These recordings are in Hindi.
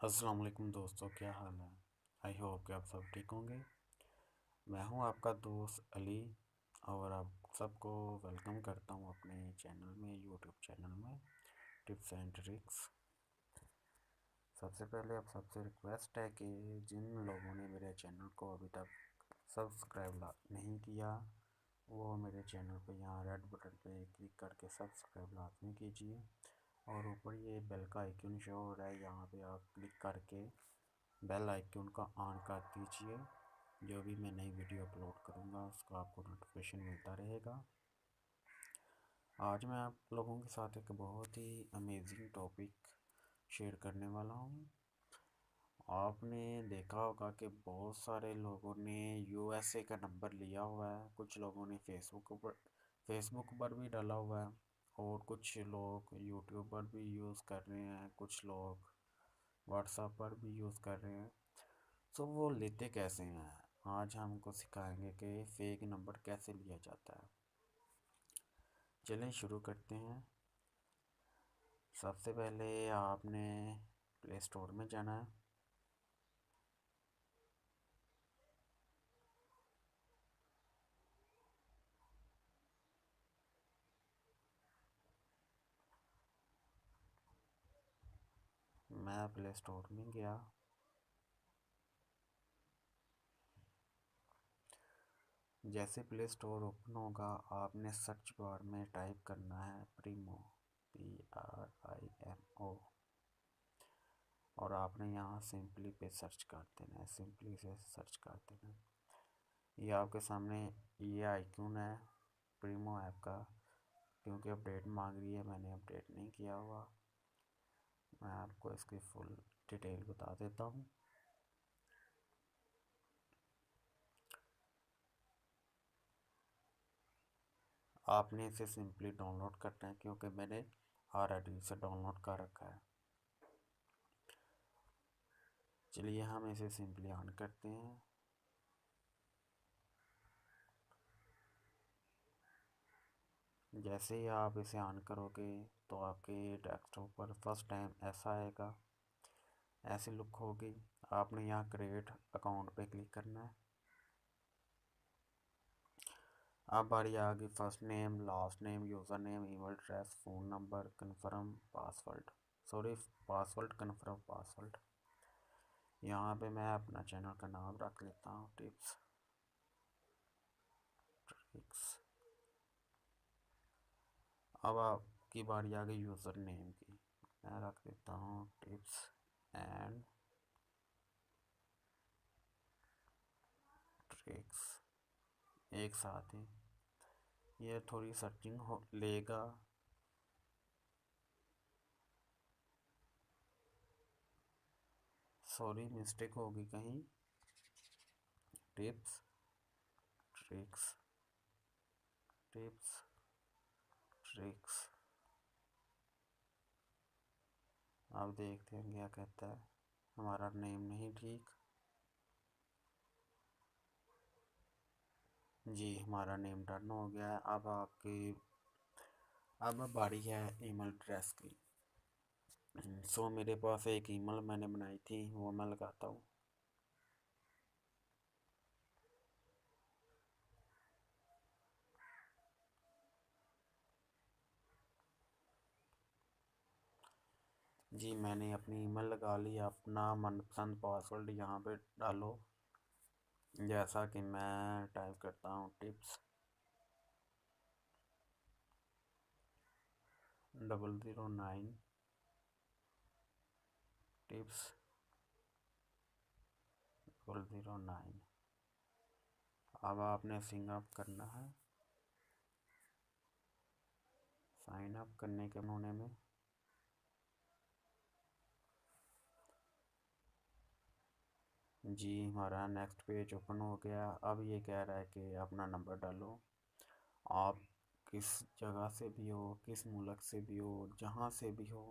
अस्सलाम वालेकुम दोस्तों, क्या हाल है। आई होप कि आप सब ठीक होंगे। मैं हूं आपका दोस्त अली और आप सबको वेलकम करता हूं अपने चैनल में, यूट्यूब चैनल में टिप्स एंड ट्रिक्स। सबसे पहले आप सबसे रिक्वेस्ट है कि जिन लोगों ने मेरे चैनल को अभी तक सब्सक्राइब नहीं किया वो मेरे चैनल पे यहाँ रेड बटन पे क्लिक करके सब्सक्राइब लाजमी कीजिए और ऊपर ये बेल का आइकन शो हो रहा है, यहाँ पे आप क्लिक करके बेल आइकन का ऑन कर दीजिए। जो भी मैं नई वीडियो अपलोड करूँगा उसका आपको नोटिफिकेशन मिलता रहेगा। आज मैं आप लोगों के साथ एक बहुत ही अमेजिंग टॉपिक शेयर करने वाला हूँ। आपने देखा होगा कि बहुत सारे लोगों ने यूएसए का नंबर लिया हुआ है, कुछ लोगों ने फेसबुक पर भी डाला हुआ है और कुछ लोग यूट्यूब पर भी यूज़ कर रहे हैं, कुछ लोग व्हाट्सएप पर भी यूज़ कर रहे हैं। तो वो लेते कैसे हैं, आज हमको सिखाएंगे कि फेक नंबर कैसे लिया जाता है। चलें शुरू करते हैं। सबसे पहले आपने प्ले स्टोर में जाना है। मैं प्ले स्टोर में गया। जैसे प्ले स्टोर ओपन होगा आपने सर्च बार में टाइप करना है प्रीमो, PRIMO, और आपने यहाँ सिंपली पे सर्च कर देना है, सिंपली से सर्च कर देना है। ये आपके सामने ये आइकन है प्रीमो ऐप का। क्योंकि अपडेट मांग रही है, मैंने अपडेट नहीं किया हुआ। मैं आपको इसकी फुल डिटेल बता देता हूँ। आपने इसे सिंपली डाउनलोड करना है क्योंकि मैंने ऑलरेडी इसे डाउनलोड कर रखा है। चलिए हम इसे सिंपली ऑन करते हैं। जैसे ही आप इसे ऑन करोगे तो आपके डेस्कटॉप पर फर्स्ट टाइम ऐसा आएगा, ऐसी लुक होगी। आपने यहाँ क्रिएट अकाउंट पे क्लिक करना है। अब बारी आ गई first name, last name, user name, email address, phone number, confirm password, sorry password, confirm password. यहाँ पे मैं अपना चैनल का नाम रख लेता हूँ टिप्स ट्रिक्स। अब आपकी बारी आ गई यूज़र नेम की। मैं रख देता हूँ टिप्स एंड ट्रिक्स एक साथ ही। ये थोड़ी सर्चिंग हो लेगा। सॉरी मिस्टेक होगी कहीं। Tips tricks, tips tricks. अब देखते हैं क्या कहता है। हमारा नेम नहीं ठीक। जी हमारा नेम डन हो गया है। अब बारी है ईमेल एड्रेस की। सो मेरे पास एक ईमेल मैंने बनाई थी, वो मैं लगाता हूँ। जी मैंने अपनी ईमेल लगा ली। अपना मनपसंद पासवर्ड यहाँ पे डालो। जैसा कि मैं टाइप करता हूँ टिप्स 009, टिप्स 009। अब आपने सिंग अप करना है। साइन अप करने के होने में जी हमारा नेक्स्ट पेज ओपन हो गया। अब ये कह रहा है कि अपना नंबर डालो। आप किस जगह से भी हो, किस मुल्क से भी हो, जहाँ से भी हो,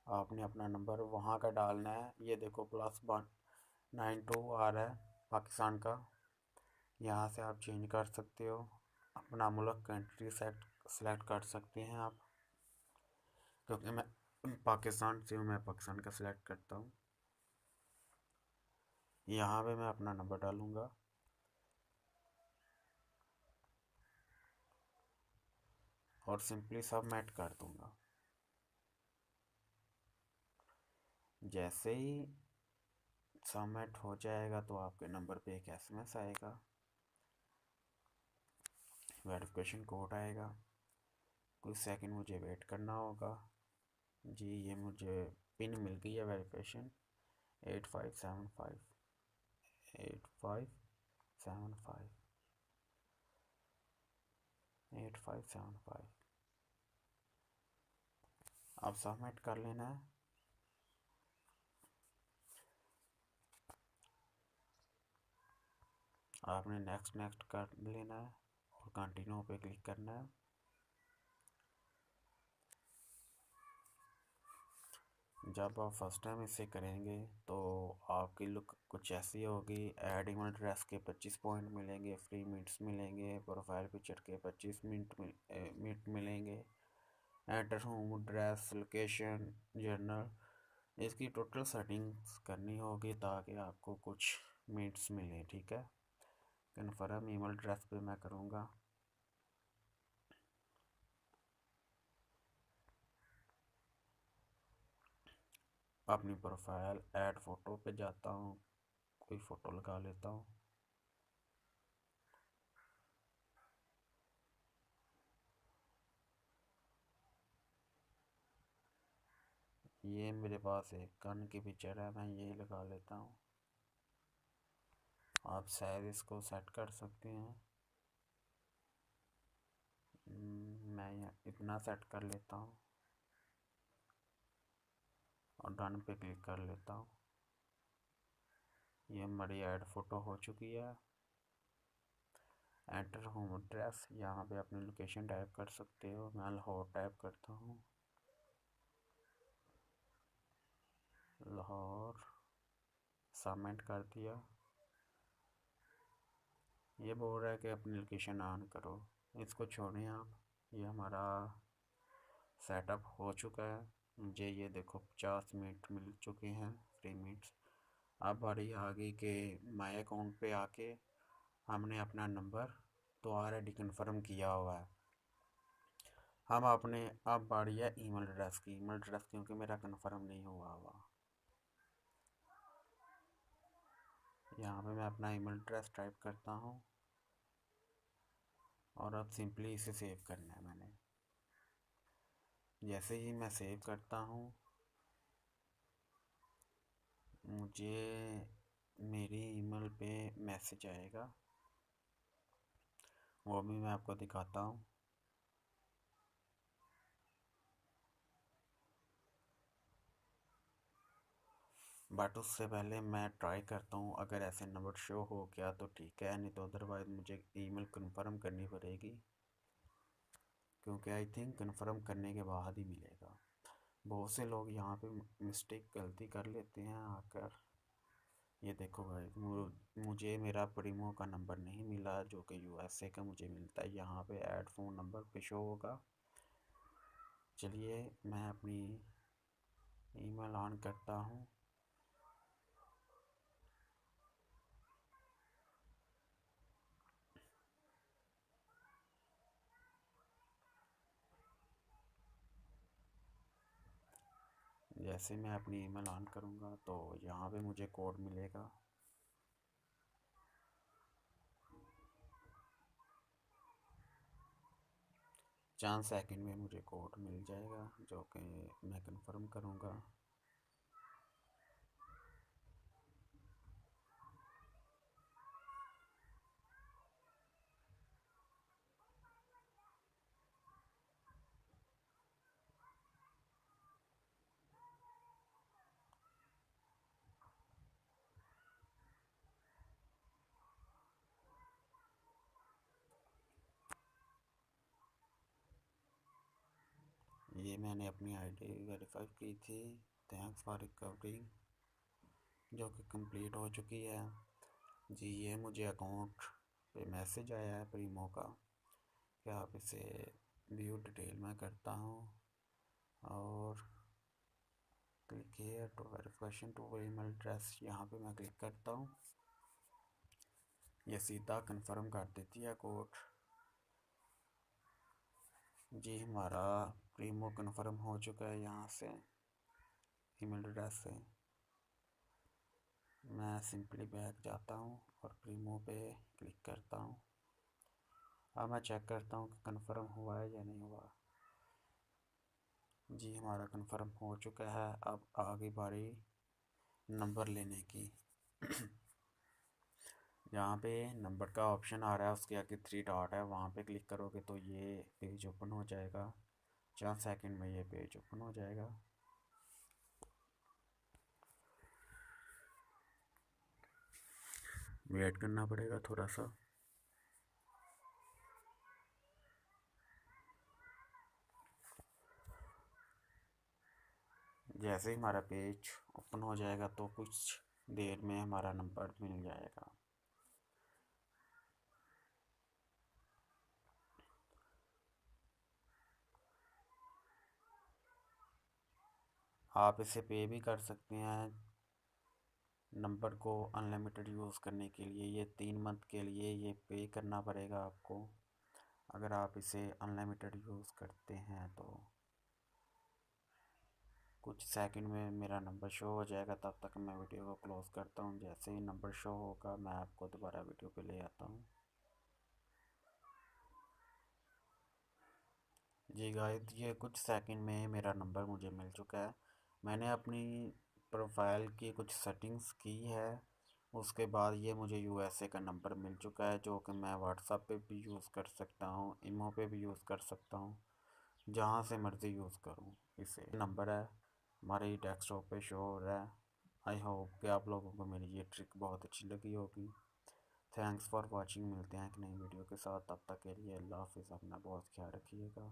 आपने अपना नंबर वहाँ का डालना है। ये देखो +192 आ रहा है पाकिस्तान का। यहाँ से आप चेंज कर सकते हो। अपना मुल्क कंट्री सेलेक्ट कर सकते हैं आप। क्योंकि मैं पाकिस्तान से हूँ, मैं पाकिस्तान का सिलेक्ट करता हूँ। यहाँ पे मैं अपना नंबर डालूँगा और सिंपली सबमिट कर दूँगा। जैसे ही सबमिट हो जाएगा तो आपके नंबर पे एक एसएमएस आएगा, वेरिफिकेशन कोड आएगा। कुछ सेकंड मुझे वेट करना होगा। जी ये मुझे पिन मिल गई है वेरिफिकेशन 8575 8575 8575। अब सबमिट कर लेना है। आपने नेक्स्ट नेक्स्ट कर लेना है और कंटिन्यू पे क्लिक करना है। जब आप फर्स्ट टाइम इसे करेंगे तो आपकी लुक कुछ ऐसी होगी। ऐड ईमेल एड्रेस के 25 पॉइंट मिलेंगे, फ्री मिनट्स मिलेंगे, प्रोफाइल पिक्चर के 25 मिनट मिलेंगे, enter home address, location, journal, इसकी टोटल सेटिंग्स करनी होगी ताकि आपको कुछ मिनट्स मिलें। ठीक है, कन्फर्म ईमेल एड्रेस पे मैं करूँगा। अपनी प्रोफाइल ऐड फ़ोटो पे जाता हूँ, कोई फ़ोटो लगा लेता हूँ। ये मेरे पास एक गन की पिक्चर है, मैं यही लगा लेता हूँ। आप शायद इसको सेट कर सकते हैं। मैं इतना सेट कर लेता हूँ और डन पे क्लिक कर लेता हूँ। ये हमारी ऐड फ़ोटो हो चुकी है। एंटर होम एड्रेस, यहाँ पे अपनी लोकेशन टाइप कर सकते हो। मैं लाहौर टाइप करता हूँ, लाहौर। सबमिट कर दिया। ये बोल रहा है कि अपनी लोकेशन ऑन करो, इसको छोड़ें आप। ये हमारा सेटअप हो चुका है। मुझे ये देखो 50 मिनट मिल चुके हैं, फ्री मिनट्स। अब बारी आ गई कि माई अकाउंट पे आके हमने अपना नंबर तो ऑलरेडी कन्फर्म किया हुआ है। हम अपने अब बारी है ईमेल एड्रेस की। ईमेल एड्रेस क्योंकि मेरा कन्फर्म नहीं हुआ हुआ, यहाँ पे मैं अपना ईमेल एड्रेस टाइप करता हूँ और अब सिंपली इसे सेव करना है मैंने। जैसे ही मैं सेव करता हूँ मुझे मेरी ईमेल पे मैसेज आएगा, वो भी मैं आपको दिखाता हूँ। बट उससे पहले मैं ट्राई करता हूँ, अगर ऐसे नंबर शो हो गया तो ठीक है, नहीं तो अदरवाइज़ मुझे ईमेल कंफर्म करनी पड़ेगी, क्योंकि आई थिंक कंफर्म करने के बाद ही मिलेगा। बहुत से लोग यहाँ पे मिस्टेक गलती कर लेते हैं आकर। ये देखो भाई, मुझे मेरा प्रीमो का नंबर नहीं मिला जो कि यूएसए का मुझे मिलता है। यहाँ पे ऐड फ़ोन नंबर पे शो होगा। चलिए मैं अपनी ईमेल ऑन करता हूँ। जैसे मैं अपनी ईमेल ऑन करूँगा तो यहाँ पे मुझे कोड मिलेगा। चंद सेकंड में मुझे कोड मिल जाएगा जो कि मैं कंफर्म करूँगा। ये मैंने अपनी आईडी वेरीफाई की थी, थैंक्स फॉर रिकवरिंग, जो कि कंप्लीट हो चुकी है। जी ये मुझे अकाउंट पे मैसेज आया है प्रीमो का कि आप इसे व्यू डिटेल में करता हूँ और click here to verification to email address, यहाँ पे मैं क्लिक करता हूँ। ये सीधा कंफर्म कर देती है कोड। जी हमारा प्रीमो कंफर्म हो चुका है। यहाँ से ईमेल एड्रेस से मैं सिंपली बैक जाता हूँ और प्रीमो पे क्लिक करता हूँ। अब मैं चेक करता हूँ कि कंफर्म हुआ है या नहीं हुआ। जी हमारा कंफर्म हो चुका है। अब आगे बारी नंबर लेने की। यहाँ पे नंबर का ऑप्शन आ रहा है, उसके आगे 3 डॉट है, वहाँ पे क्लिक करोगे तो ये पेज ओपन हो जाएगा। 4 सेकंड में ये पेज ओपन हो जाएगा। वेट करना पड़ेगा थोड़ा सा। जैसे ही हमारा पेज ओपन हो जाएगा तो कुछ देर में हमारा नंबर मिल जाएगा। आप इसे पे भी कर सकते हैं नंबर को अनलिमिटेड यूज़ करने के लिए। ये 3 मंथ के लिए ये पे करना पड़ेगा आपको, अगर आप इसे अनलिमिटेड यूज़ करते हैं तो। कुछ सेकंड में मेरा नंबर शो हो जाएगा, तब तक मैं वीडियो को क्लोज़ करता हूँ। जैसे ही नंबर शो होगा मैं आपको दोबारा वीडियो पे ले आता हूँ। जी गाइस, ये कुछ सेकंड में मेरा नंबर मुझे मिल चुका है। मैंने अपनी प्रोफाइल की कुछ सेटिंग्स की है, उसके बाद ये मुझे यूएसए का नंबर मिल चुका है, जो कि मैं व्हाट्सएप पे भी यूज़ कर सकता हूँ, ईमो पे भी यूज़ कर सकता हूँ, जहाँ से मर्ज़ी यूज़ करूँ। इसे नंबर है हमारे डेस्कटॉप पे शो हो रहा है। आई होप कि आप लोगों को मेरी ये ट्रिक बहुत अच्छी लगी होगी। Thanks for watching. मिलते हैं एक नई वीडियो के साथ, तब तक के लिए अल्लाह हाफिज़। अपना बहुत ख्याल रखिएगा।